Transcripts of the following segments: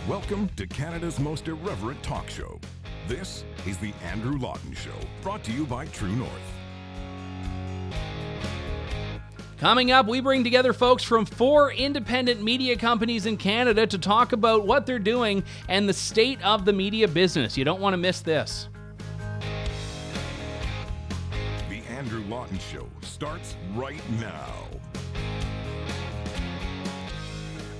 Welcome to Canada's most irreverent talk show. This is the Andrew Lawton Show, brought to you by True North. Coming up, we bring together folks from 4 independent media companies in Canada to talk about what they're doing and the state of the media business. You don't want to miss this. The Andrew Lawton Show starts right now.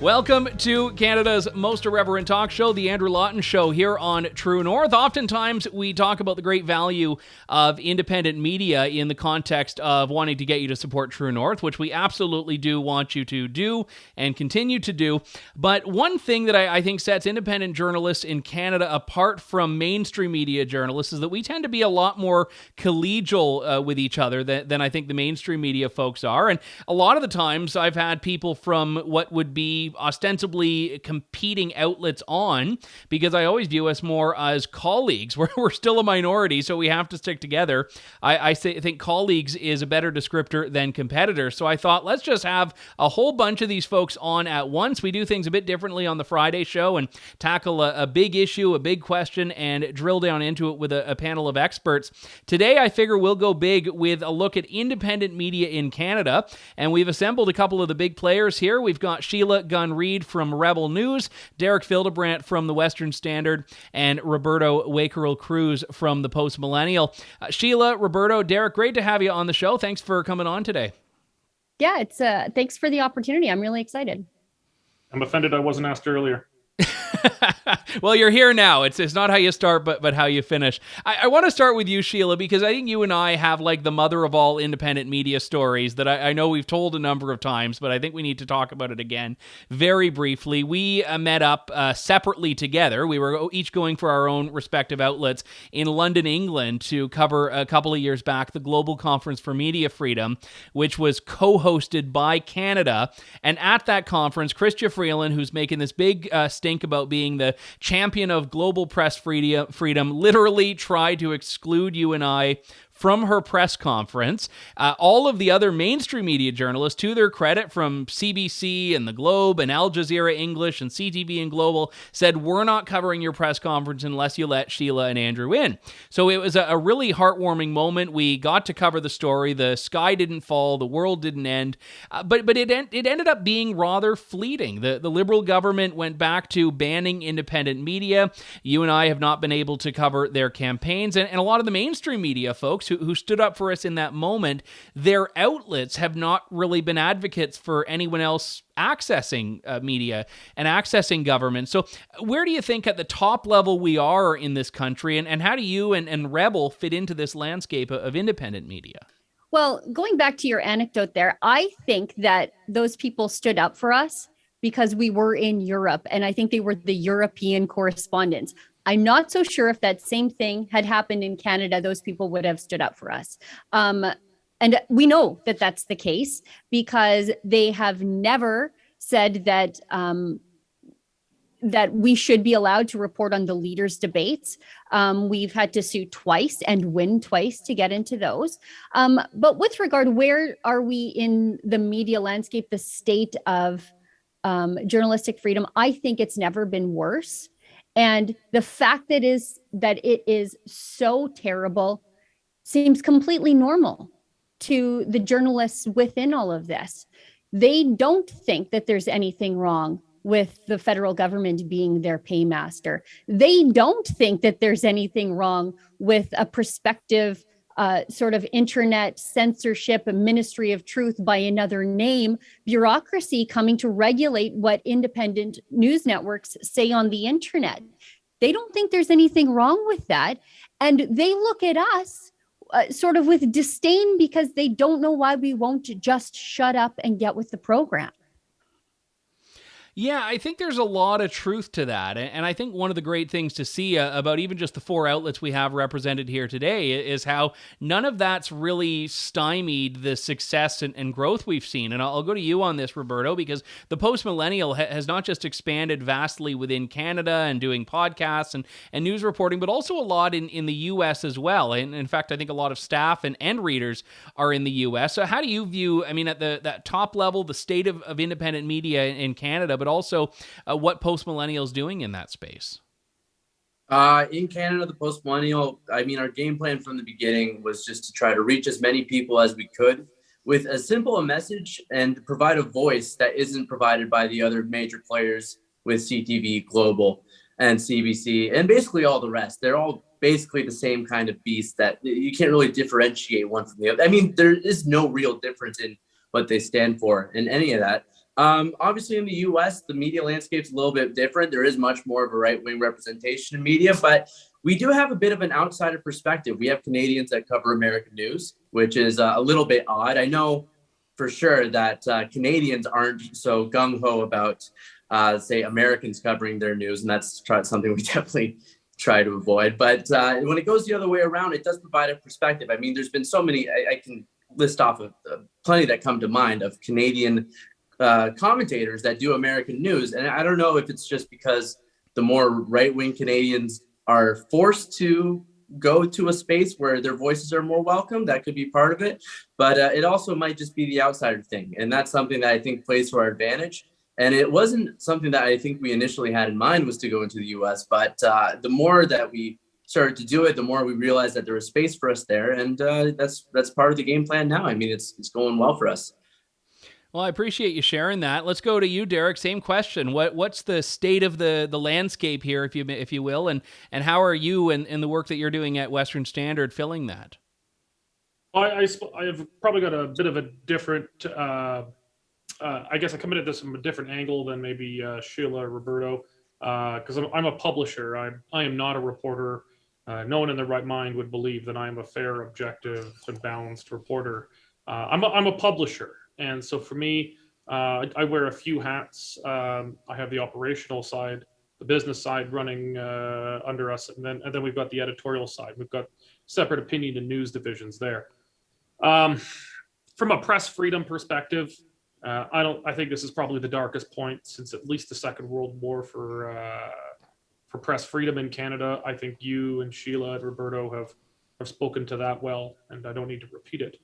Welcome to Canada's most irreverent talk show, The Andrew Lawton Show, here on True North. Oftentimes, we talk about the great value of independent media in the context of wanting to get you to support True North, which we absolutely do want you to do and continue to do. But one thing that I think sets independent journalists in Canada apart from mainstream media journalists is that we tend to be a lot more collegial with each other than I think the mainstream media folks are. And a lot of the times, I've had people from what would be ostensibly competing outlets on, because I always view us more as colleagues. We're still a minority, so we have to stick together. I think colleagues is a better descriptor than competitors. So I thought, let's just have a whole bunch of these folks on at once. We do things a bit differently on the Friday show and tackle a big issue, a big question, and drill down into it with a panel of experts. Today, I figure we'll go big with a look at independent media in Canada, and we've assembled a couple of the big players here. We've got Sheila Gunn Reid from Rebel News, Derek Fildebrandt from the Western Standard, and Roberto Wakerell-Cruz from the Post Millennial. Sheila, Roberto, Derek, great to have you on the show. Thanks for coming on today. Yeah, it's thanks for the opportunity. I'm really excited. I'm offended I wasn't asked earlier. Well, you're here now. It's not how you start, but how you finish. I want to start with you, Sheila, because I think you and I have like the mother of all independent media stories that I know we've told a number of times, but I think we need to talk about it again very briefly. We met up separately together. We were each going for our own respective outlets in London, England, to cover a couple of years back the Global Conference for Media Freedom, which was co-hosted by Canada. And at that conference, Chrystia Freeland, who's making this big stink about being the champion of global press freedom, literally tried to exclude you and I from her press conference. All of the other mainstream media journalists, to their credit, from CBC and The Globe and Al Jazeera English and CTV and Global, said, we're not covering your press conference unless you let Sheila and Andrew in. So it was a really heartwarming moment. We got to cover the story. The sky didn't fall. The world didn't end. But it ended up being rather fleeting. The Liberal government went back to banning independent media. You and I have not been able to cover their campaigns. And a lot of the mainstream media folks who stood up for us in that moment, their outlets have not really been advocates for anyone else accessing media and accessing government. So where do you think at the top level we are in this country, and how do you and Rebel fit into this landscape of independent media? Well, going back to your anecdote there, I think that those people stood up for us because we were in Europe, and I think they were the European correspondents. I'm not so sure if that same thing had happened in Canada, those people would have stood up for us. And we know that that's the case because they have never said that that we should be allowed to report on the leaders' debates. We've had to sue twice and win twice to get into those. But with regard, where are we in the media landscape, the state of journalistic freedom? I think it's never been worse. And the fact that it is so terrible seems completely normal to the journalists within all of this. They don't think that there's anything wrong with the federal government being their paymaster. They don't think that there's anything wrong with a prospective sort of internet censorship, a ministry of truth by another name, bureaucracy coming to regulate what independent news networks say on the internet. They don't think there's anything wrong with that. And they look at us sort of with disdain because they don't know why we won't just shut up and get with the program. Yeah, I think there's a lot of truth to that. And I think one of the great things to see about even just the 4 outlets we have represented here today is how none of that's really stymied the success and growth we've seen. And I'll go to you on this, Roberto, because the Post Millennial has not just expanded vastly within Canada and doing podcasts and news reporting, but also a lot in the U.S. as well. And in fact, I think a lot of staff and readers are in the U.S. So how do you view, I mean, at that top level, the state of independent media in Canada, but also what Post Millennial is doing in that space. In Canada, the Post Millennial, I mean, our game plan from the beginning was just to try to reach as many people as we could with as simple a message and provide a voice that isn't provided by the other major players with CTV, Global, and CBC, and basically all the rest. They're all basically the same kind of beast that you can't really differentiate one from the other. I mean, there is no real difference in what they stand for in any of that. Obviously, in the U.S., the media landscape's a little bit different. There is much more of a right-wing representation in media, but we do have a bit of an outsider perspective. We have Canadians that cover American news, which is a little bit odd. I know for sure that Canadians aren't so gung-ho about, say, Americans covering their news, and that's something we definitely try to avoid. But when it goes the other way around, it does provide a perspective. I mean, there's been so many, I can list off of plenty that come to mind of Canadian commentators that do American news. And I don't know if it's just because the more right-wing Canadians are forced to go to a space where their voices are more welcome. That could be part of it. But it also might just be the outsider thing. And that's something that I think plays to our advantage. And it wasn't something that I think we initially had in mind was to go into the US. But the more that we started to do it, the more we realized that there was space for us there. And that's part of the game plan now. I mean, it's going well for us. Well, I appreciate you sharing that. Let's go to you, Derek. Same question. What's the state of the landscape here, if you will, and how are you and the work that you're doing at Western Standard filling that? I have probably got a bit of a different. I guess I come at this from a different angle than maybe Sheila or Roberto, because I'm a publisher. I am not a reporter. No one in their right mind would believe that I am a fair, objective, and balanced reporter. I'm a publisher. And so for me, I wear a few hats. I have the operational side, the business side running under us, and then we've got the editorial side. We've got separate opinion and news divisions there. From a press freedom perspective, I think this is probably the darkest point since at least the Second World War for press freedom in Canada. I think you and Sheila and Roberto have spoken to that well, and I don't need to repeat it.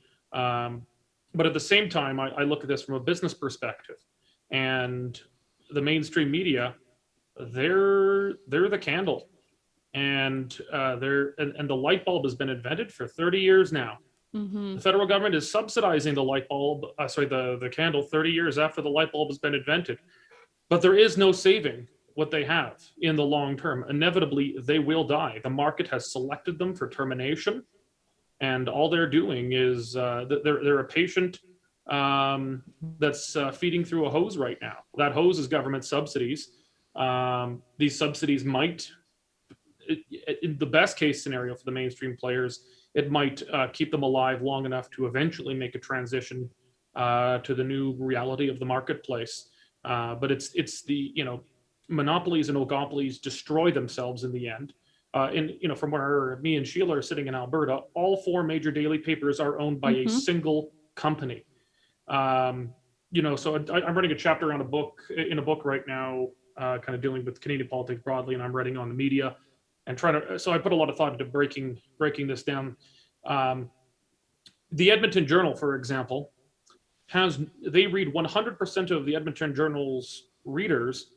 But at the same time, I look at this from a business perspective, and the mainstream media, they're the candle, and the light bulb has been invented for 30 years now. Mm-hmm. The federal government is subsidizing the light bulb, the candle 30 years after the light bulb has been invented, but there is no saving what they have in the long term. Inevitably, they will die. The market has selected them for termination. And all they're doing is they're a patient that's feeding through a hose right now. That hose is government subsidies. These subsidies might, in the best case scenario for the mainstream players, it might keep them alive long enough to eventually make a transition to the new reality of the marketplace. But it's the monopolies and oligopolies destroy themselves in the end. From where me and Sheila are sitting in Alberta, all 4 major daily papers are owned by a single company. So I'm running a chapter on a book right now, kind of dealing with Canadian politics broadly, and I'm writing on the media and so I put a lot of thought into breaking this down. The Edmonton Journal, for example, they read 100% of the Edmonton Journal's readers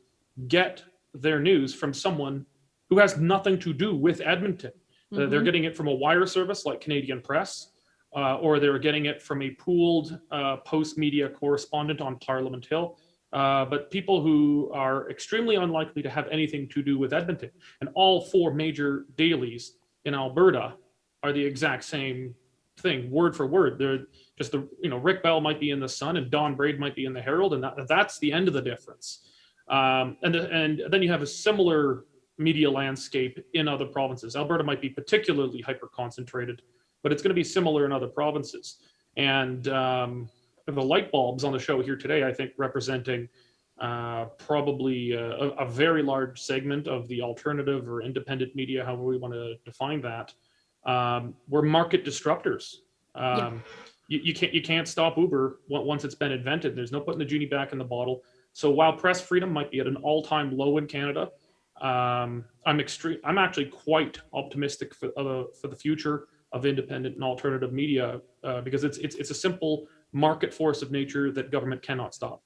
get their news from someone who has nothing to do with Edmonton. Mm-hmm. They're getting it from a wire service like Canadian Press, or they're getting it from a pooled Post media correspondent on Parliament Hill, but people who are extremely unlikely to have anything to do with Edmonton. And all 4 major dailies in Alberta are the exact same thing, word for word. They're just Rick Bell might be in the Sun and Don Braid might be in the Herald, and that's the end of the difference. And then you have a similar media landscape in other provinces. Alberta might be particularly hyper-concentrated, but it's going to be similar in other provinces. And the light bulbs on the show here today, I think, representing probably a very large segment of the alternative or independent media, however we want to define that. We're market disruptors. You can't stop Uber once it's been invented. There's no putting the genie back in the bottle. So while press freedom might be at an all-time low in Canada, I'm actually quite optimistic for the future of independent and alternative media because it's a simple market force of nature that government cannot stop.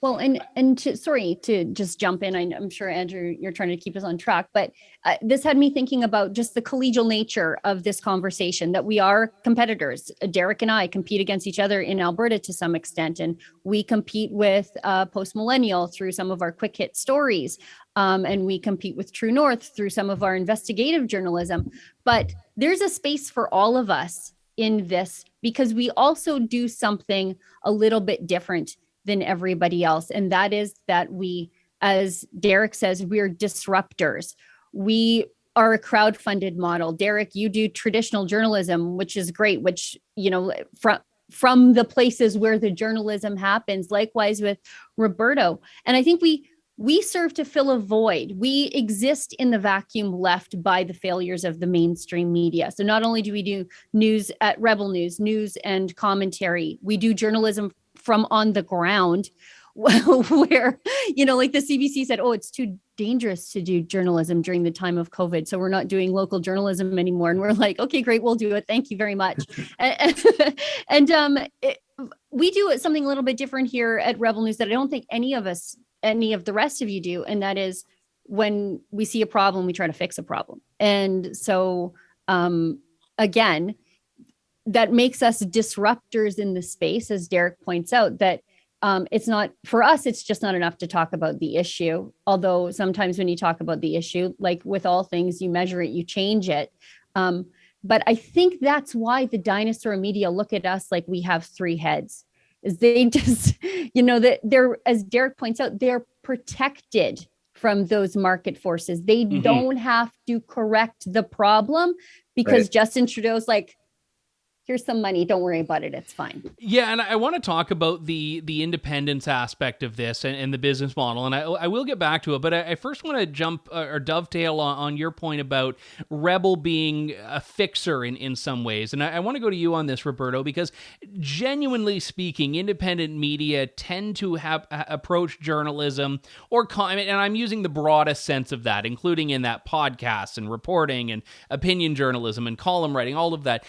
Well, and sorry to just jump in. I'm sure, Andrew, you're trying to keep us on track, but this had me thinking about just the collegial nature of this conversation, that we are competitors. Derek and I compete against each other in Alberta to some extent, and we compete with Post Millennial through some of our quick hit stories, and we compete with True North through some of our investigative journalism. But there's a space for all of us in this, because we also do something a little bit different than everybody else. And that is that we, as Derek says, we're disruptors. We are a crowdfunded model. Derek, you do traditional journalism, which is great, which, from the places where the journalism happens, likewise with Roberto. And I think we serve to fill a void. We exist in the vacuum left by the failures of the mainstream media. So not only do we do news at Rebel News and commentary, we do journalism from on the ground, where, like the CBC said, oh, it's too dangerous to do journalism during the time of COVID, so we're not doing local journalism anymore. And we're like, okay, great, we'll do it. Thank you very much. We do something a little bit different here at Rebel News that I don't think any of the rest of you do. And that is, when we see a problem, we try to fix a problem. And so, again, that makes us disruptors in the space, as Derek points out, that it's not, for us, it's just not enough to talk about the issue. Although sometimes when you talk about the issue, like with all things, you measure it, you change it. But I think that's why the dinosaur media look at us like we have three heads. Is they just, that they're, as Derek points out, they're protected from those market forces. They don't have to correct the problem because Justin Trudeau's like, here's some money, don't worry about it, it's fine. Yeah, and I want to talk about the independence aspect of this and the business model, and I will get back to it, but I first want to jump or dovetail on your point about Rebel being a fixer in some ways, and I want to go to you on this, Roberto, because genuinely speaking, independent media tend to have approach journalism, and I'm using the broadest sense of that, including in that podcasts and reporting and opinion journalism and column writing, all of that.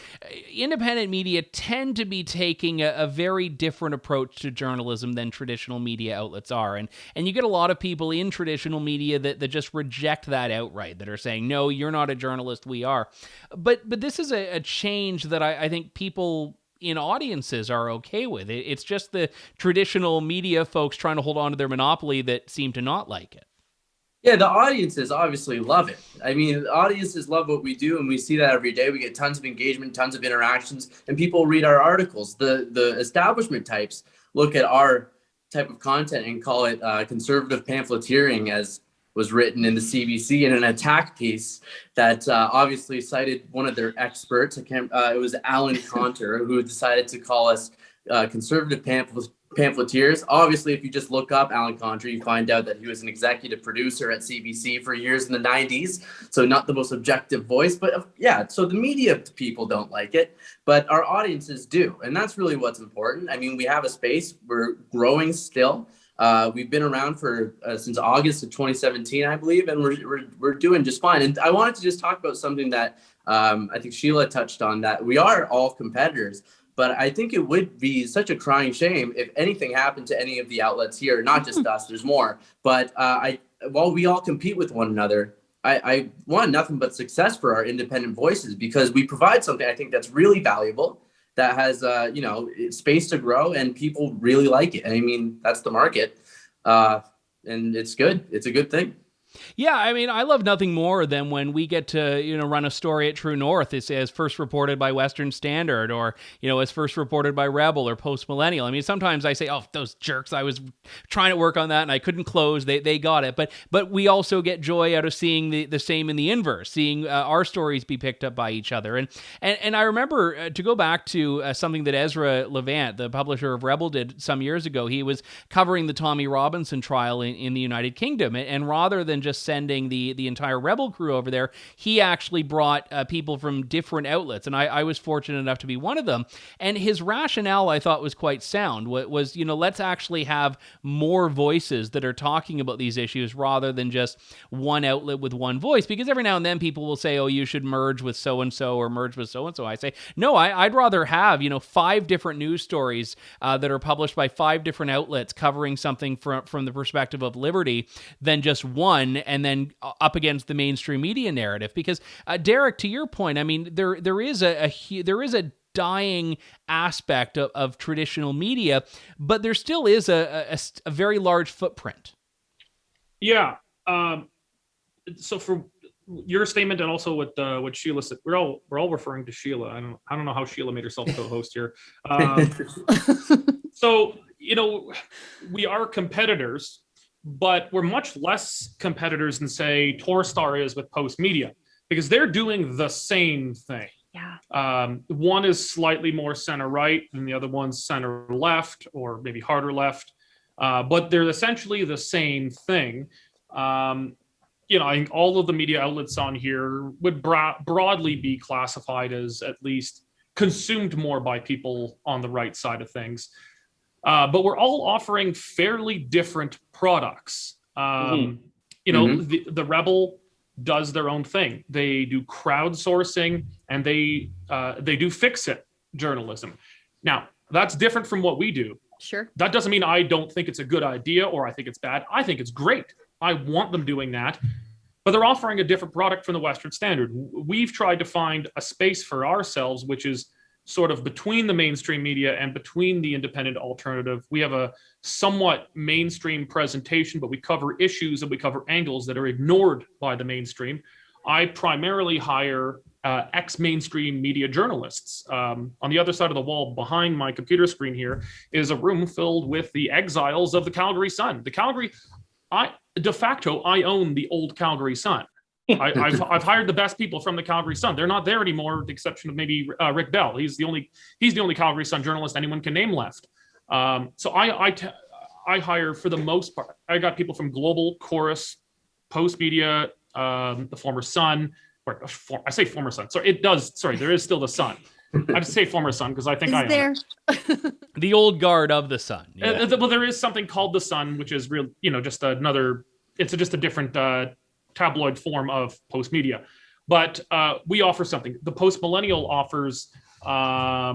Independent media tend to be taking a very different approach to journalism than traditional media outlets are. And you get a lot of people in traditional media that just reject that outright, that are saying, no, you're not a journalist, we are. But this is a change that I think people in audiences are okay with. It's just the traditional media folks trying to hold on to their monopoly that seem to not like it. Yeah, the audiences obviously love it. I mean, the audiences love what we do, and we see that every day. We get tons of engagement, tons of interactions, and people read our articles. The establishment types look at our type of content and call it conservative pamphleteering, as was written in the CBC in an attack piece that obviously cited one of their experts. It was Alan Conter, who decided to call us conservative pamphleteers. Obviously, if you just look up Alan Conter, you find out that he was an executive producer at CBC for years in the 90s. So not the most objective voice, but so the media people don't like it, but our audiences do. And that's really what's important. I mean, we have a space, we're growing still. We've been around for since August of 2017, I believe, and we're doing just fine. And I wanted to just talk about something that I think Sheila touched on, that we are all competitors. But I think it would be such a crying shame if anything happened to any of the outlets here, not just us, there's more. But while we all compete with one another, I want nothing but success for our independent voices, because we provide something I think that's really valuable, that has space to grow, and people really like it. I mean, that's the market, and it's good. It's a good thing. Yeah, I mean, I love nothing more than when we get to, run a story at True North as first reported by Western Standard, or, as first reported by Rebel or Post Millennial. I mean, sometimes I say, oh, those jerks, I was trying to work on that and I couldn't close. They got it. But we also get joy out of seeing the same in the inverse, seeing our stories be picked up by each other. And I remember, to go back to something that Ezra Levant, the publisher of Rebel, did some years ago. He was covering the Tommy Robinson trial in the United Kingdom. And rather than than just sending the entire Rebel crew over there, he actually brought people from different outlets, and I was fortunate enough to be one of them. And his rationale, I thought, was quite sound. Was, let's actually have more voices that are talking about these issues rather than just one outlet with one voice. Because every now and then people will say, oh, you should merge with so-and-so or merge with so-and-so. I say, no, I'd rather have, 5 different news stories that are published by 5 different outlets covering something from the perspective of liberty than just one and then up against the mainstream media narrative. Because Derek, to your point, I mean, there is a dying aspect of traditional media, but there still is a very large footprint. Yeah. So for your statement and also what Sheila said, we're all referring to Sheila. I don't know how Sheila made herself co-host here. So we are competitors, but we're much less competitors than say Torstar is with Post Media, because they're doing the same thing. Yeah. One is slightly more center right and the other one's center left, or maybe harder left, but they're essentially the same thing. I think all of the media outlets on here would broadly be classified as at least consumed more by people on the right side of things. But we're all offering fairly different products. The Rebel does their own thing. They do crowdsourcing and they do fix-it journalism. Now, that's different from what we do. Sure. That doesn't mean I don't think it's a good idea or I think it's bad. I think it's great. I want them doing that. But they're offering a different product from the Western Standard. We've tried to find a space for ourselves, which is sort of between the mainstream media and between the independent alternative. We have a somewhat mainstream presentation, but we cover issues and we cover angles that are ignored by the mainstream. I primarily hire ex-mainstream media journalists. On the other side of the wall behind my computer screen here is a room filled with the exiles of the Calgary Sun. De facto, I own the old Calgary Sun. I've hired the best people from the Calgary Sun. They're not there anymore, with the exception of maybe Rick Bell. He's the only Calgary Sun journalist anyone can name left. So I hire, for the most part, I got people from Global, Chorus, Post Media, the former Sun. I say former Sun. There is still the Sun. I just say former Sun because I think I own it. The old guard of the Sun. Yeah. Well, there is something called the Sun, which is real, just another. It's just a different tabloid form of Post Media, but we offer something. The Post Millennial offers, a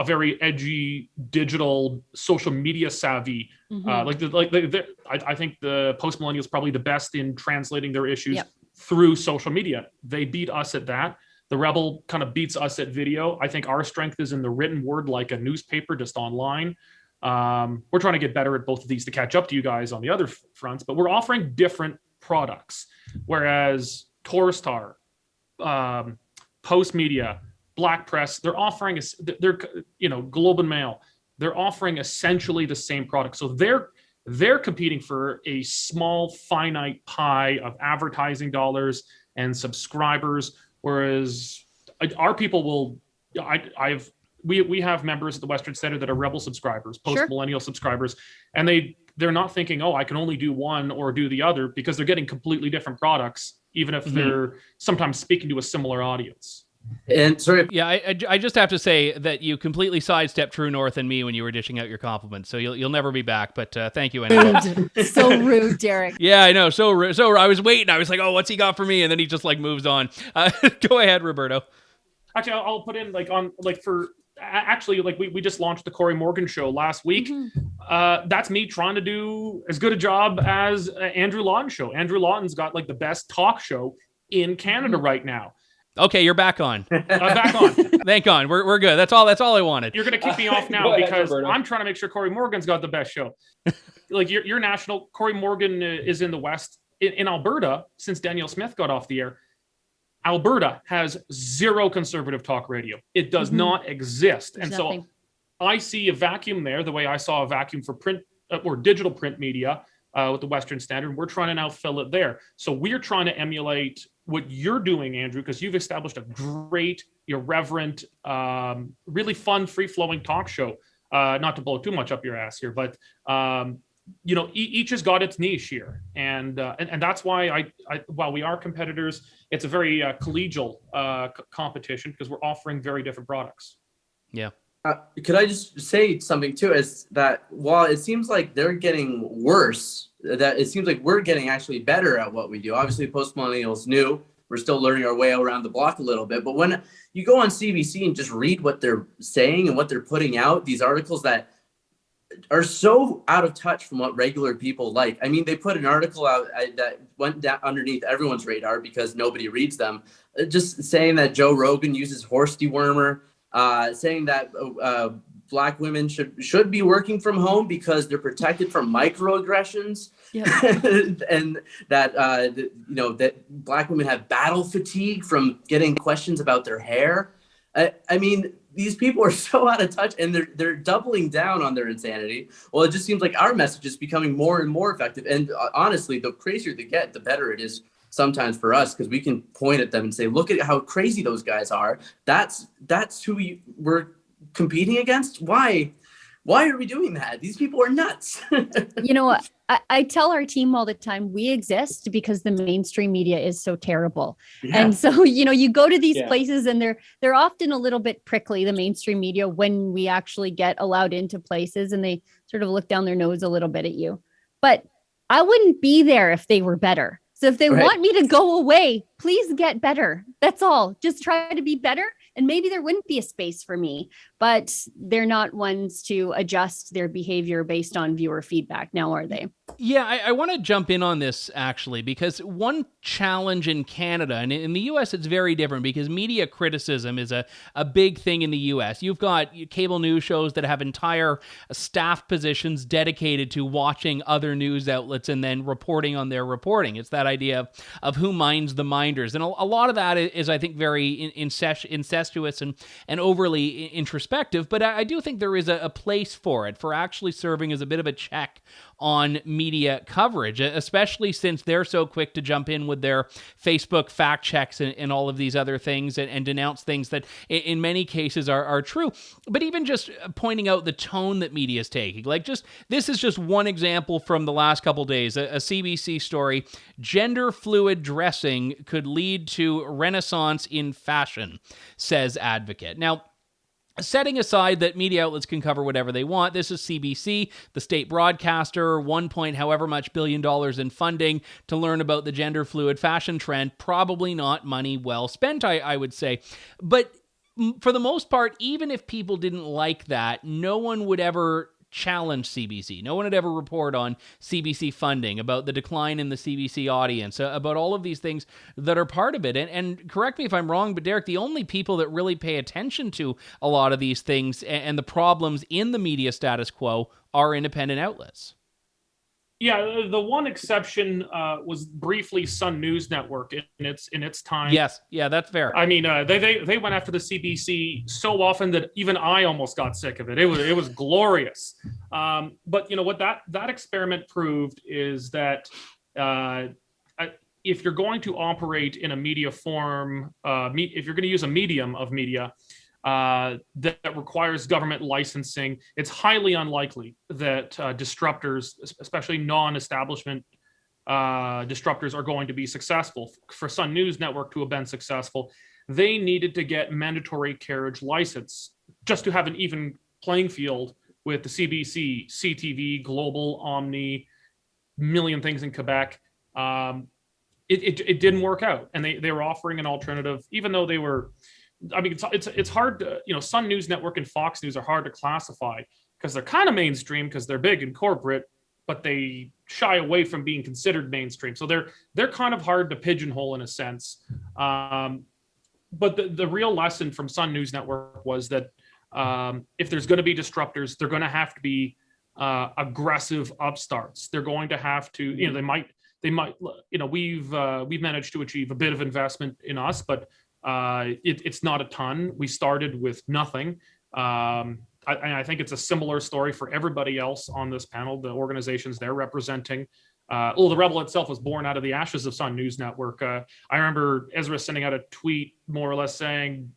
very edgy, digital, social media savvy. I think the Post Millennial is probably the best in translating their issues through social media. They beat us at that. The Rebel kind of beats us at video. I think our strength is in the written word, like a newspaper, just online. We're trying to get better at both of these to catch up to you guys on the other fronts, but we're offering different products. Whereas Torstar, Post Media, Black Press, they're offering Globe and Mail, they're offering essentially the same product. So they're competing for a small finite pie of advertising dollars and subscribers. Whereas our people will, we have members at the Western Standard that are Rebel subscribers, Post Millennial subscribers, and they're not thinking, oh, I can only do one or do the other, because they're getting completely different products, even if they're sometimes speaking to a similar audience. And sorry, yeah, I just have to say that you completely sidestepped True North and me when you were dishing out your compliments, so you'll never be back. But thank you anyway. So rude, Derek. Yeah, I know, so rude. So I was waiting. I was like, oh, what's he got for me? And then he just moves on. Go ahead, Roberto. Actually, I'll put in we just launched the Corey Morgan Show last week. That's me trying to do as good a job as Andrew Lawton Show. Andrew Lawton's got the best talk show in Canada right now. Okay, you're back on. Back on. Thank God. We're good. That's all I wanted. You're gonna kick me off now because I'm trying to make sure Corey Morgan's got the best show. Your national Corey Morgan is in the West. In Alberta, since Danielle Smith got off the air, Alberta has zero conservative talk radio. It does not exist. There's and nothing. So I see a vacuum there, the way I saw a vacuum for print or digital print media with the Western Standard. We're trying to now fill it there. So we're trying to emulate what you're doing, Andrew, because you've established a great, irreverent, really fun, free-flowing talk show. Not to blow too much up your ass here, but each has got its niche here, and that's why while we are competitors, it's a very collegial competition because we're offering very different products. Yeah. Could I just say something too? Is that while it seems like they're getting worse, that it seems like we're getting actually better at what we do. Obviously, Post Millennial's new. We're still learning our way around the block a little bit. But when you go on CBC and just read what they're saying and what they're putting out, these articles that are so out of touch from what regular people like. I mean, they put an article out that went down underneath everyone's radar because nobody reads them, just saying that Joe Rogan uses horse dewormer, saying that Black women should be working from home because they're protected from microaggressions. Yeah. And that that Black women have battle fatigue from getting questions about their hair. I mean, these people are so out of touch, and they're doubling down on their insanity. Well, it just seems like our message is becoming more and more effective. And honestly, the crazier they get, the better it is sometimes for us, because we can point at them and say, look at how crazy those guys are. That's who we're competing against. Why are we doing that? These people are nuts. I tell our team all the time, we exist because the mainstream media is so terrible. Yeah. And so, you go to these places and they're often a little bit prickly, the mainstream media, when we actually get allowed into places, and they sort of look down their nose a little bit at you. But I wouldn't be there if they were better. So if they want me to go away, please get better. That's all. Just try to be better. And maybe there wouldn't be a space for me, but they're not ones to adjust their behavior based on viewer feedback now, are they? Yeah, I want to jump in on this, actually, because one challenge in Canada, and in the U.S. it's very different because media criticism is a big thing in the U.S. You've got cable news shows that have entire staff positions dedicated to watching other news outlets and then reporting on their reporting. It's that idea of who minds the minders. And a lot of that is I think, very incestuous and overly introspective, but I do think there is a place for it, for actually serving as a bit of a check on media coverage, especially since they're so quick to jump in with their Facebook fact checks and all of these other things and denounce things that in many cases are true. But even just pointing out the tone that media is taking, this is just one example from the last couple days, a CBC story: gender fluid dressing could lead to renaissance in fashion, says advocate. Now, setting aside that media outlets can cover whatever they want, this is CBC, the state broadcaster, however much billion dollars in funding to learn about the gender fluid fashion trend. Probably not money well spent, I would say. But for the most part, even if people didn't like that, no one would ever challenge CBC. No one would ever report on CBC funding, about the decline in the CBC audience, about all of these things that are part of it. And correct me if I'm wrong, but Derek, the only people that really pay attention to a lot of these things and the problems in the media status quo are independent outlets. Yeah, the one exception was briefly Sun News Network in its time. Yes, yeah, that's fair. I mean, they went after the CBC so often that even I almost got sick of it. It was glorious. But what that experiment proved is that if you're going to operate in a media form, if you're going to use a medium of media that requires government licensing, it's highly unlikely that disruptors, especially non-establishment disruptors, are going to be successful. For Sun News Network to have been successful, they needed to get mandatory carriage license just to have an even playing field with the CBC, CTV, Global, Omni, million things in Quebec. It didn't work out, and they were offering an alternative, even though they were. I mean, it's hard to, Sun News Network and Fox News are hard to classify because they're kind of mainstream because they're big and corporate, but they shy away from being considered mainstream. So they're kind of hard to pigeonhole in a sense. But the real lesson from Sun News Network was that if there's going to be disruptors, they're going to have to be aggressive upstarts. They're going to have to, they might, we've managed to achieve a bit of investment in us, but it's not a ton. We started with nothing. I think it's a similar story for everybody else on this panel, the organizations they're representing. The Rebel itself was born out of the ashes of Sun News Network. I remember Ezra sending out a tweet more or less saying,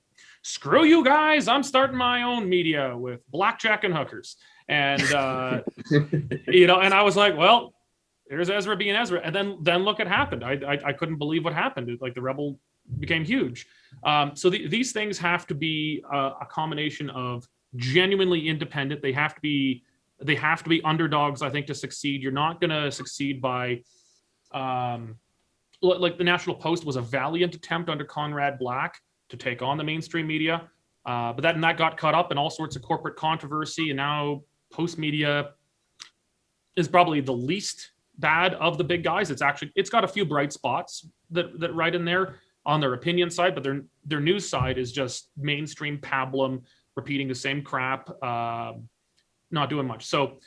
"Screw you guys, I'm starting my own media with blackjack and hookers." And, and I was like, well, there's Ezra being Ezra. And then look what happened. I couldn't believe what happened. Like the Rebel became huge. So these things have to be a combination of genuinely independent. They have to be underdogs, I think, to succeed. You're not going to succeed by, like the National Post was a valiant attempt under Conrad Black to take on the mainstream media. But that got caught up in all sorts of corporate controversy. And now Post Media is probably the least bad of the big guys. It's got a few bright spots that right in there on their opinion side, but their news side is just mainstream pablum, repeating the same crap, not doing much. So,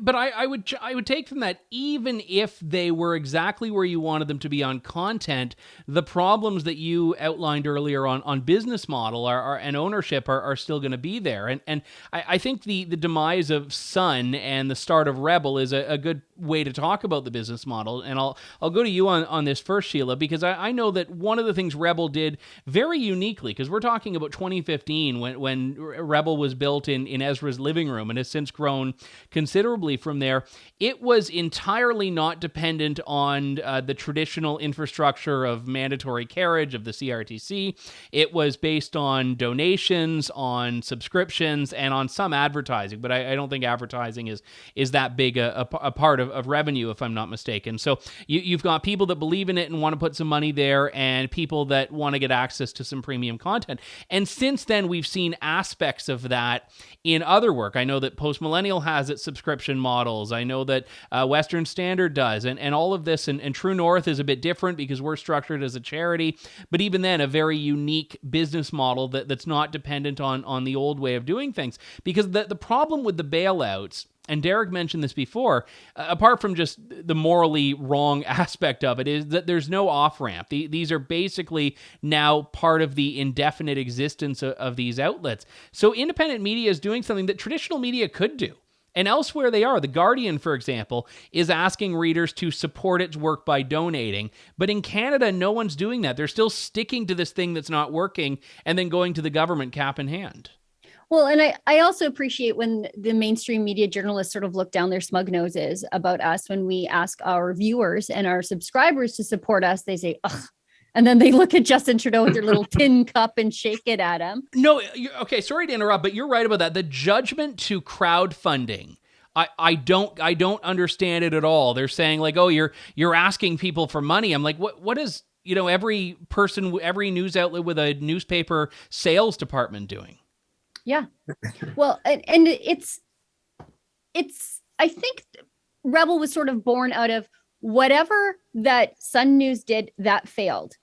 but I would take from that, even if they were exactly where you wanted them to be on content, the problems that you outlined earlier on business model and ownership are still going to be there. And I think the demise of Sun and the start of Rebel is a good way to talk about the business model. And I'll go to you on this first, Sheila, because I know that one of the things Rebel did very uniquely, because we're talking about 2015 when Rebel was built in Ezra's living room and has since grown considerably from there, it was entirely not dependent on the traditional infrastructure of mandatory carriage of the CRTC. It was based on donations, on subscriptions, and on some advertising, but I don't think advertising is that big a part of revenue, if I'm not mistaken. So you've got people that believe in it and want to put some money there, and people that want to get access to some premium content. And since then, we've seen aspects of that in other work. I know that Post Millennial has its subscription models. I know that Western Standard does, and all of this, and True North is a bit different because we're structured as a charity, but even then, a very unique business model that's not dependent on the old way of doing things. Because the problem with the bailouts, and Derek mentioned this before, apart from just the morally wrong aspect of it, is that there's no off-ramp. These are basically now part of the indefinite existence of these outlets. So independent media is doing something that traditional media could do. And elsewhere they are. The Guardian, for example, is asking readers to support its work by donating. But in Canada, no one's doing that. They're still sticking to this thing that's not working and then going to the government cap in hand. Well, and I also appreciate when the mainstream media journalists sort of look down their smug noses about us when we ask our viewers and our subscribers to support us. They say, ugh. And then they look at Justin Trudeau with their little tin cup and shake it at him. No, okay, sorry to interrupt, but you're right about that. The judgment to crowdfunding, I don't understand it at all. They're saying like, oh, you're asking people for money. I'm like, what is, every person, every news outlet with a newspaper sales department doing? Yeah. Well, and it's I think Rebel was sort of born out of whatever that Sun News did that failed.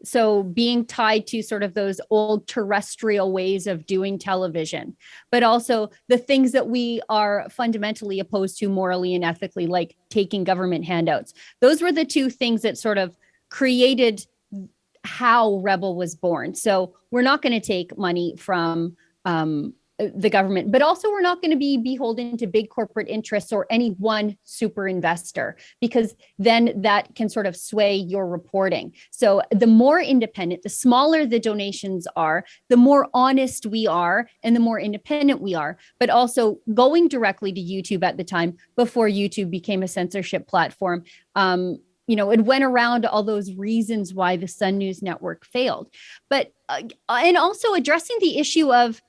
So being tied to sort of those old terrestrial ways of doing television, but also the things that we are fundamentally opposed to morally and ethically, like taking government handouts. Those were the two things that sort of created how Rebel was born. So we're not going to take money from the government, but also we're not going to be beholden to big corporate interests or any one super investor, because then that can sort of sway your reporting. So the more independent, the smaller the donations are, the more honest we are and the more independent we are. But also going directly to YouTube at the time, before YouTube became a censorship platform, it went around all those reasons why the Sun News Network failed. But and also addressing the issue of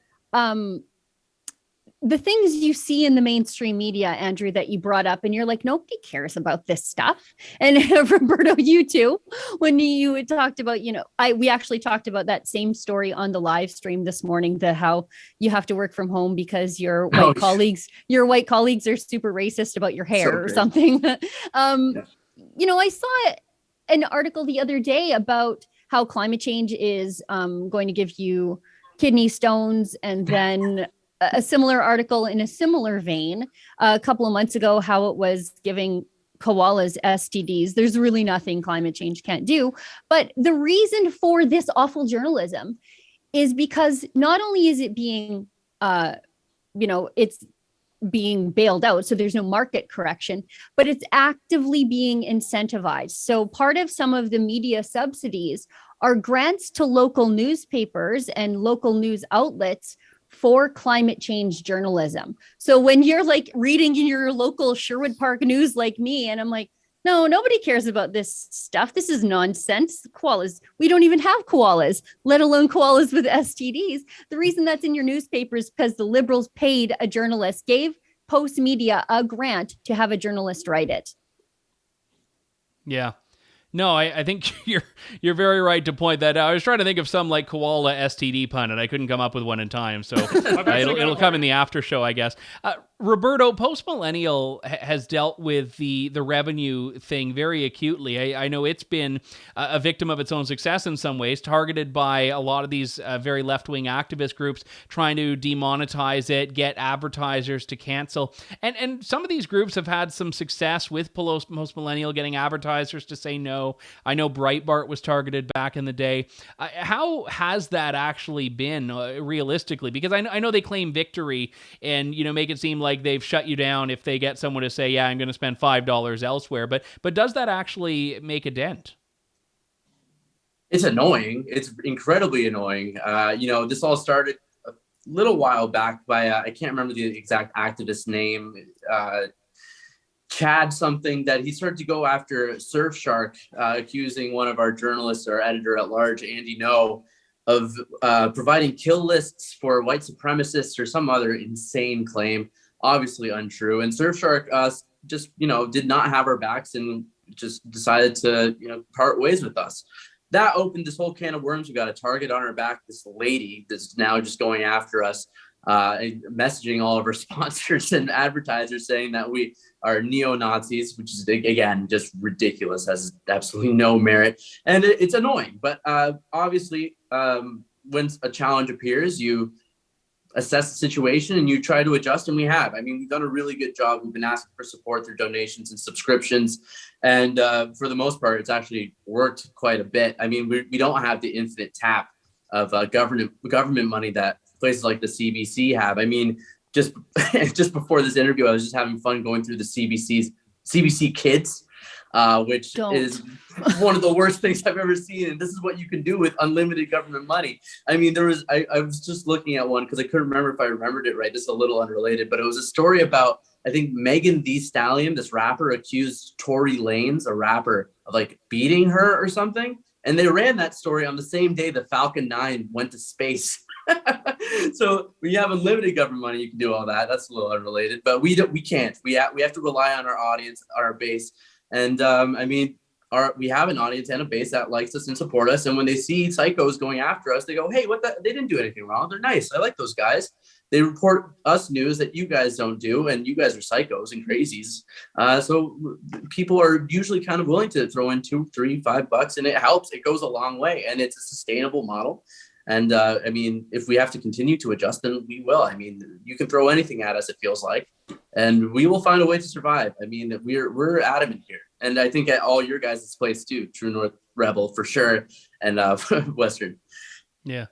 the things you see in the mainstream media, Andrew, that you brought up, and you're like, nobody cares about this stuff. And Roberto, you too, when you talked about, we actually talked about that same story on the live stream this morning, how you have to work from home because your white colleagues are super racist about your hair or something. I saw an article the other day about how climate change is going to give you kidney stones, and then a similar article in a similar vein a couple of months ago, how it was giving koalas STDs. There's really nothing climate change can't do. But the reason for this awful journalism is because not only is it being, it's being bailed out, so there's no market correction, but it's actively being incentivized. So part of some of the media subsidies are grants to local newspapers and local news outlets for climate change journalism. So when you're like reading in your local Sherwood Park news like me, and I'm like, no, nobody cares about this stuff. This is nonsense. Koalas, we don't even have koalas, let alone koalas with STDs. The reason that's in your newspaper is because the Liberals paid a journalist, gave Post Media a grant to have a journalist write it. Yeah. No, I think you're very right to point that out. I was trying to think of some like koala STD pun, and I couldn't come up with one in time. So it'll come in the after show, I guess. Roberto, Post Millennial has dealt with the revenue thing very acutely. I know it's been a victim of its own success in some ways, targeted by a lot of these very left-wing activist groups trying to demonetize it, get advertisers to cancel. And some of these groups have had some success with Post Millennial getting advertisers to say no. I know Breitbart was targeted back in the day. How has that actually been realistically? Because I know they claim victory and make it seem like they've shut you down if they get someone to say, yeah, I'm going to spend $5 elsewhere. But does that actually make a dent? It's annoying. It's incredibly annoying. This all started a little while back by, I can't remember the exact activist name, Chad something, that he started to go after Surfshark, accusing one of our journalists, our editor at large, Andy No, of providing kill lists for white supremacists or some other insane claim, obviously untrue. And Surfshark just did not have our backs and just decided to part ways with us. That opened this whole can of worms. We got a target on our back, this lady that's now just going after us, and messaging all of our sponsors and advertisers saying that we are neo-Nazis, which is, again, just ridiculous, has absolutely no merit. And it's annoying. But obviously, when a challenge appears, you assess the situation and you try to adjust, and we have. I mean, we've done a really good job. We've been asking for support through donations and subscriptions. And for the most part, it's actually worked quite a bit. I mean, we don't have the infinite tap of government money that places like the CBC have. I mean, just before this interview, I was just having fun going through the CBC Kids, which is one of the worst things I've ever seen. And this is what you can do with unlimited government money. I mean, I was just looking at one because I couldn't remember if I remembered it right. This is a little unrelated, but it was a story about, I think, Megan Thee Stallion, this rapper, accused Tory Lanez, a rapper, of like beating her or something. And they ran that story on the same day the Falcon 9 went to space. So when you have unlimited government money, you can do all that. That's a little unrelated, but we can't. We have to rely on our audience, our base. And we have an audience and a base that likes us and support us. And when they see psychos going after us, they go, hey, they didn't do anything wrong. They're nice. I like those guys. They report us news that you guys don't do, and you guys are psychos and crazies. So people are usually kind of willing to throw in $2, $3, $5, and it helps. It goes a long way, and it's a sustainable model. And if we have to continue to adjust, then we will. I mean, you can throw anything at us, it feels like, and we will find a way to survive. I mean, we're adamant here. And I think at all your guys' place too, True North Rebel for sure, and Western. Yeah.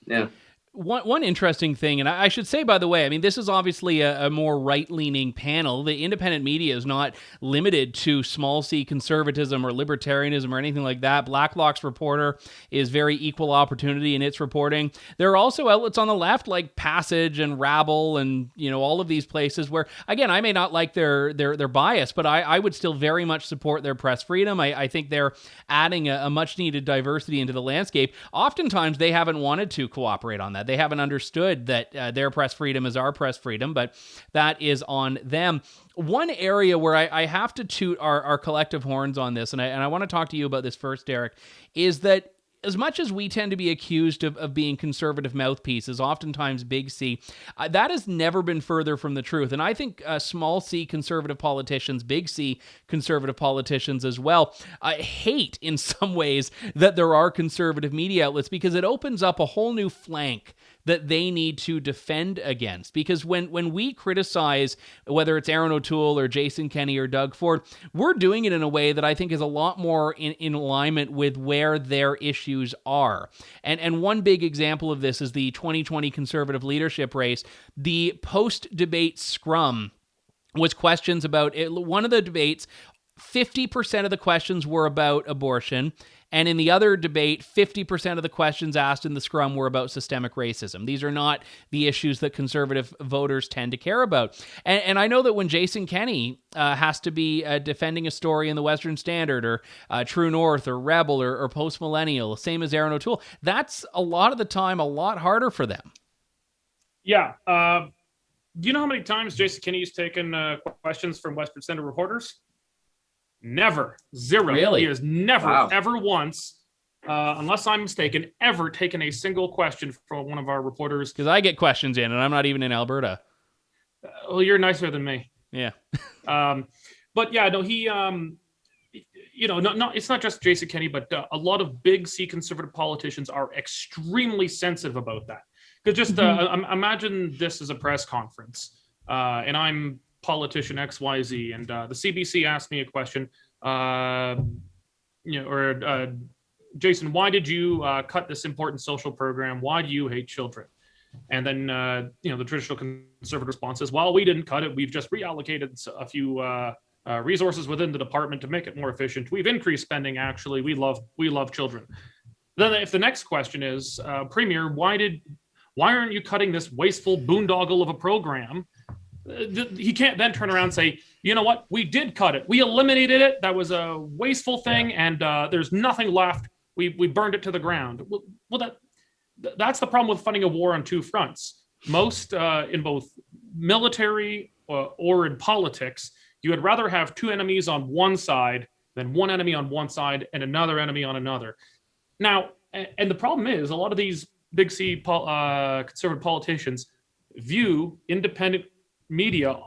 Yeah. One interesting thing, and I should say, by the way, I mean, this is obviously a more right-leaning panel. The independent media is not limited to small c conservatism or libertarianism or anything like that. Blacklock's reporter is very equal opportunity in its reporting. There are also outlets on the left like Passage and Rabble and, all of these places where, again, I may not like their bias, but I would still very much support their press freedom. I think they're adding a much-needed diversity into the landscape. Oftentimes, they haven't wanted to cooperate on that. They haven't understood that their press freedom is our press freedom, but that is on them. One area where I have to toot our collective horns on this, and I want to talk to you about this first, Derek, is that as much as we tend to be accused of being conservative mouthpieces, oftentimes big C, that has never been further from the truth. And I think small c conservative politicians, big C conservative politicians as well, hate in some ways that there are conservative media outlets because it opens up a whole new flank that they need to defend against. Because when we criticize, whether it's Aaron O'Toole or Jason Kenney or Doug Ford, we're doing it in a way that I think is a lot more in alignment with where their issues are. And one big example of this is the 2020 conservative leadership race. The post-debate scrum was questions about one of the debates. 50% of the questions were about abortion, And in the other debate, 50% of the questions asked in the scrum were about systemic racism. These are not the issues that conservative voters tend to care about. And I know that when Jason Kenney has to be defending a story in the Western Standard or True North or Rebel or Post Millennial, same as Aaron O'Toole, that's a lot of the time a lot harder for them. Yeah. Do you know how many times Jason Kenney's taken questions from Western Standard reporters? Never. Zero. Really? He has never, ever once, unless I'm mistaken, ever taken a single question from one of our reporters. Because I get questions in, and I'm not even in Alberta. Well, you're nicer than me. Yeah. But yeah, no, he, it's not just Jason Kenney, but a lot of big C conservative politicians are extremely sensitive about that. Because just imagine this as a press conference, and I'm politician XYZ, and the CBC asked me a question, Jason, why did you cut this important social program? Why do you hate children? And then the traditional conservative response is, well, we didn't cut it. We've just reallocated a few resources within the department to make it more efficient. We've increased spending. Actually, we love children. Then if the next question is, Premier, why aren't you cutting this wasteful boondoggle of a program? He can't then turn around and say, you know what, we did cut it. We eliminated it. That was a wasteful thing, and there's nothing left. We burned it to the ground. Well, that's the problem with funding a war on two fronts. Most in both military or in politics, you would rather have two enemies on one side than one enemy on one side and another enemy on another. Now, and the problem is a lot of these big C conservative politicians view independent media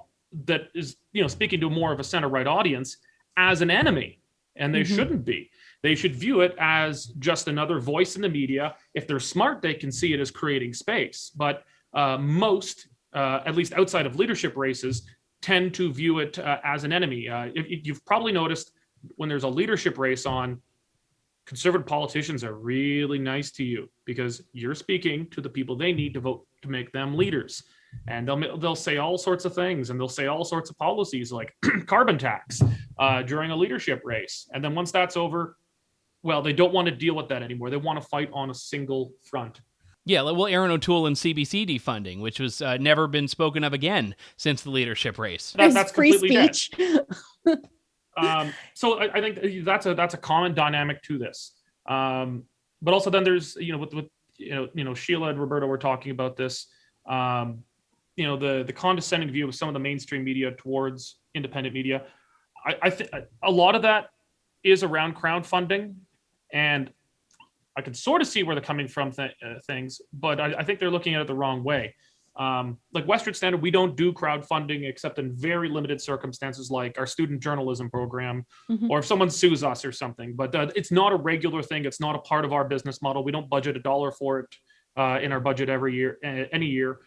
that is, speaking to more of a center-right audience as an enemy, and they shouldn't be. They should view it as just another voice in the media. If they're smart, they can see it as creating space. But most, at least outside of leadership races, tend to view it as an enemy. You've probably noticed when there's a leadership race on, conservative politicians are really nice to you because you're speaking to the people they need to vote to make them leaders. And they'll say all sorts of things, and they'll say all sorts of policies like carbon tax during a leadership race. And then once that's over, well, they don't want to deal with that anymore. They want to fight on a single front. Yeah, well, Aaron O'Toole and CBC defunding, which was never been spoken of again since the leadership race. That's free speech. So I think that's a common dynamic to this. But also then there's with Sheila and Roberto were talking about this. The condescending view of some of the mainstream media towards independent media. I think a lot of that is around crowdfunding, and I can sort of see where they're coming from things, but I think they're looking at it the wrong way. Like Western Standard, we don't do crowdfunding except in very limited circumstances, like our student journalism program, or if someone sues us or something. But it's not a regular thing. It's not a part of our business model. We don't budget $1 for it in our budget every year, any year.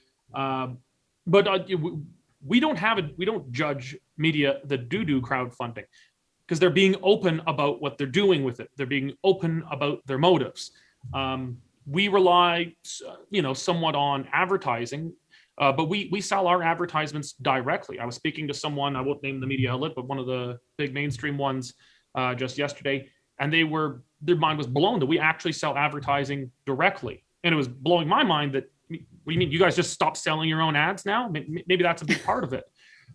But we don't judge media that do crowdfunding because they're being open about what they're doing with it. They're being open about their motives. We rely, somewhat on advertising, but we sell our advertisements directly. I was speaking to someone, I won't name the media outlet, but one of the big mainstream ones just yesterday, and their mind was blown that we actually sell advertising directly. And it was blowing my mind that, what do you mean, you guys just stop selling your own ads now? Maybe that's a big part of it.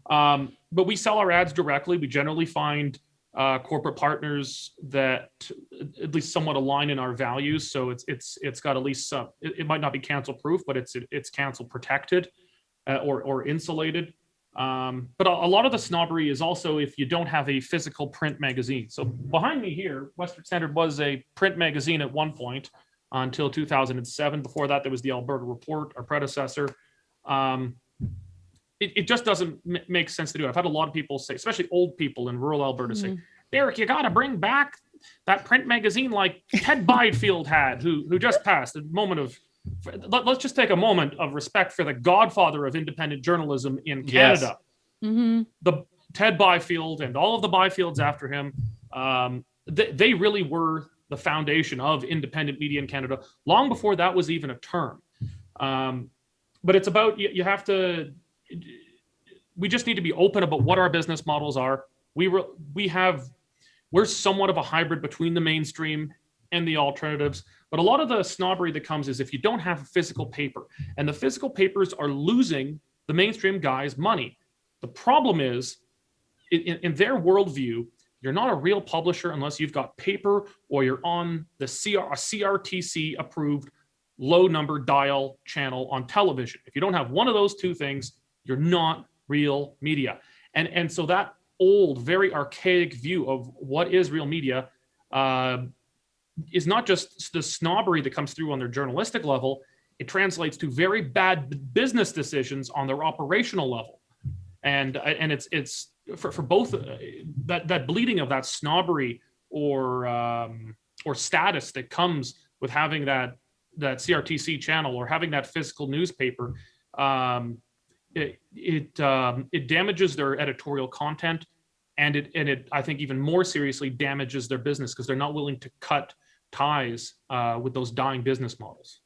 But we sell our ads directly. We generally find corporate partners that at least somewhat align in our values. So it's got at least it might not be cancel proof, but it's cancel protected or insulated. But a lot of the snobbery is also if you don't have a physical print magazine. So behind me here, Western Standard was a print magazine at one point until 2007. Before that, there was the Alberta Report, our predecessor. It just doesn't make sense to do. I've had a lot of people say, especially old people in rural Alberta, say, Derek, you got to bring back that print magazine like Ted Byfield had, who just passed. A moment of, let's just take a moment of respect for the godfather of independent journalism in Canada. Yes. The Ted Byfield and all of the Byfields after him, they really were the foundation of independent media in Canada long before that was even a term. But it's about, you have to, we just need to be open about what our business models are. We're somewhat of a hybrid between the mainstream and the alternatives. But a lot of the snobbery that comes is if you don't have a physical paper, and the physical papers are losing the mainstream guys money. The problem is, in their worldview, you're not a real publisher unless you've got paper or you're on the CRTC approved low number dial channel on television. If you don't have one of those two things, you're not real media. And so that old, very archaic view of what is real media is not just the snobbery that comes through on their journalistic level, it translates to very bad business decisions on their operational level. And it's for both that bleeding of that snobbery or status that comes with having that CRTC channel or having that physical newspaper. It damages their editorial content, and it I think even more seriously damages their business because they're not willing to cut ties with those dying business models.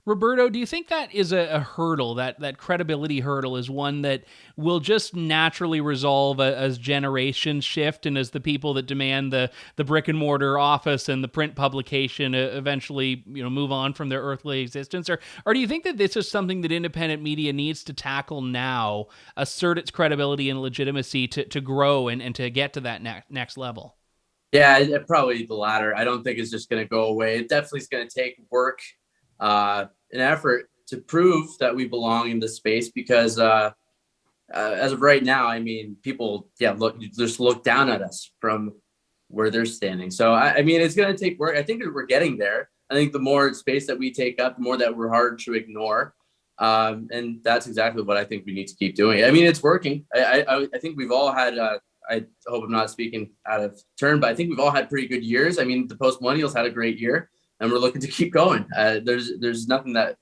Roberto, do you think that is a hurdle, that credibility hurdle is one that will just naturally resolve as generations shift and as the people that demand the brick and mortar office and the print publication eventually move on from their earthly existence? Or do you think that this is something that independent media needs to tackle now, assert its credibility and legitimacy to grow and to get to that next level? Yeah, probably the latter. I don't think it's just going to go away. It definitely is going to take work, an effort to prove that we belong in this space because as of right now, I mean, people, just look down at us from where they're standing. So, I mean, it's going to take work. I think that we're getting there. I think the more space that we take up, the more that we're hard to ignore. And that's exactly what I think we need to keep doing. I mean, it's working. I think we've all had I hope I'm not speaking out of turn, but I think we've all had pretty good years. I mean, the Post Millennials had a great year, and we're looking to keep going. There's nothing that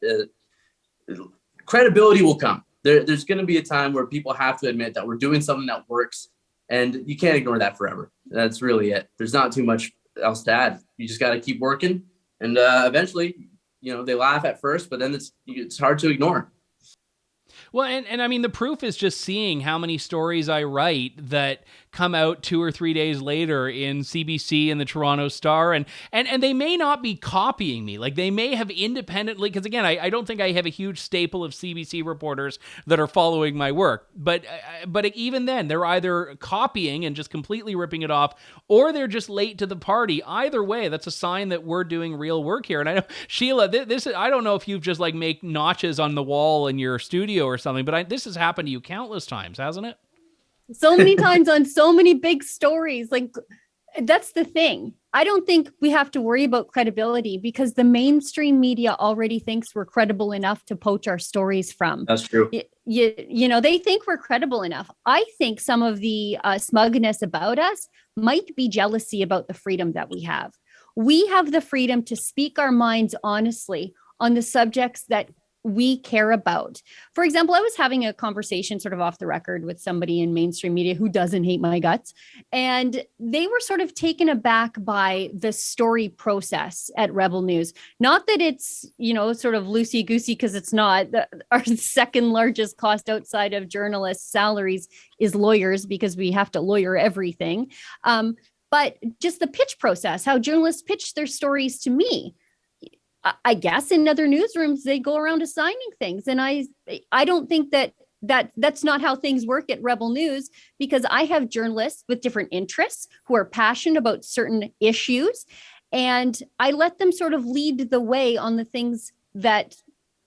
credibility will come. There's going to be a time where people have to admit that we're doing something that works, and you can't ignore that forever. That's really it. There's not too much else to add. You just got to keep working, and eventually, they laugh at first, but then it's hard to ignore. Well, and I mean, the proof is just seeing how many stories I write that come out 2 or 3 days later in CBC and the Toronto Star, and they may not be copying me. Like, they may have independently, because again, I don't think I have a huge staple of CBC reporters that are following my work, but even then, they're either copying and just completely ripping it off, or they're just late to the party. Either way, that's a sign that we're doing real work here. And I know, Sheila, this I don't know if you've just like make notches on the wall in your studio or something, but this has happened to you countless times, hasn't it? So many times on so many big stories. Like, that's the thing. I don't think we have to worry about credibility because the mainstream media already thinks we're credible enough to poach our stories from. That's true. They think we're credible enough. I think some of the smugness about us might be jealousy about the freedom that we have. We have the freedom to speak our minds honestly on the subjects that we care about. For example, I was having a conversation sort of off the record with somebody in mainstream media who doesn't hate my guts. And they were sort of taken aback by the story process at Rebel News. Not that it's, sort of loosey-goosey, because it's not. Our second largest cost outside of journalists' salaries is lawyers, because we have to lawyer everything. But just the pitch process, how journalists pitch their stories to me. I guess in other newsrooms, they go around assigning things. And I don't think that's not how things work at Rebel News, because I have journalists with different interests who are passionate about certain issues. And I let them sort of lead the way on the things that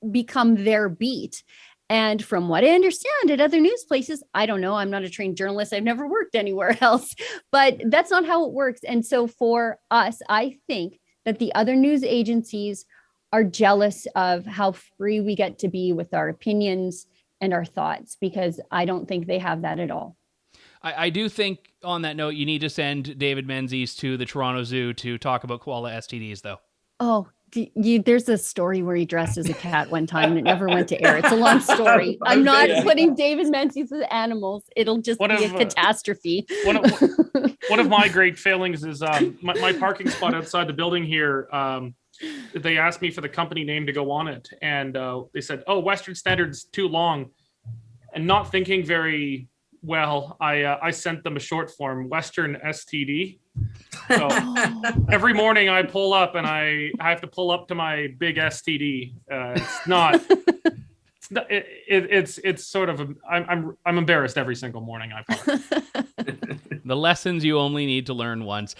become their beat. And from what I understand at other news places, I don't know, I'm not a trained journalist. I've never worked anywhere else, but that's not how it works. And so for us, I think that the other news agencies are jealous of how free we get to be with our opinions and our thoughts, because I don't think they have that at all. I do think, on that note, you need to send David Menzies to the Toronto Zoo to talk about koala STDs, though. Oh, there's a story where he dressed as a cat one time and it never went to air. It's a long story. I'm not putting David Menzies with animals. It'll just be a catastrophe. One of my great failings is my parking spot outside the building here. They asked me for the company name to go on it. And they said, Western Standard's too long. And not thinking very well, I sent them a short form, Western STD. So every morning I pull up and I have to pull up to my big STD. It's not. It's sort of I'm embarrassed every single morning I park. The lessons you only need to learn once.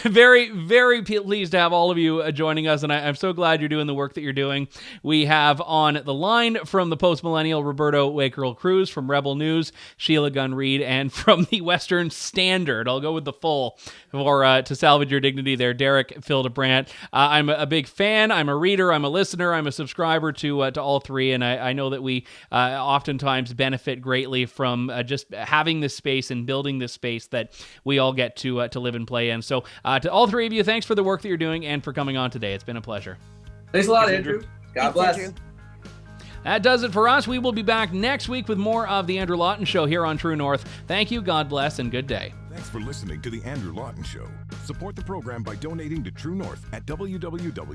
Very, very pleased to have all of you joining us, and I'm so glad you're doing the work that you're doing. We have on the line from the Post Millennial, Roberto Wakerell-Cruz, from Rebel News, Sheila Gunn Reid, and from the Western Standard. I'll go with the full for to salvage your dignity there, Derek Fildebrandt. I'm a big fan. I'm a reader. I'm a listener. I'm a subscriber to all three, and I know that we oftentimes benefit greatly from just having this space and building this space that we all get to live and play in. So to all three of you, thanks for the work that you're doing and for coming on today. It's been a pleasure. Thanks a lot, Andrew. God bless. Andrew. That does it for us. We will be back next week with more of The Andrew Lawton Show here on True North. Thank you, God bless, and good day. Thanks for listening to The Andrew Lawton Show. Support the program by donating to True North at www.tnc.news.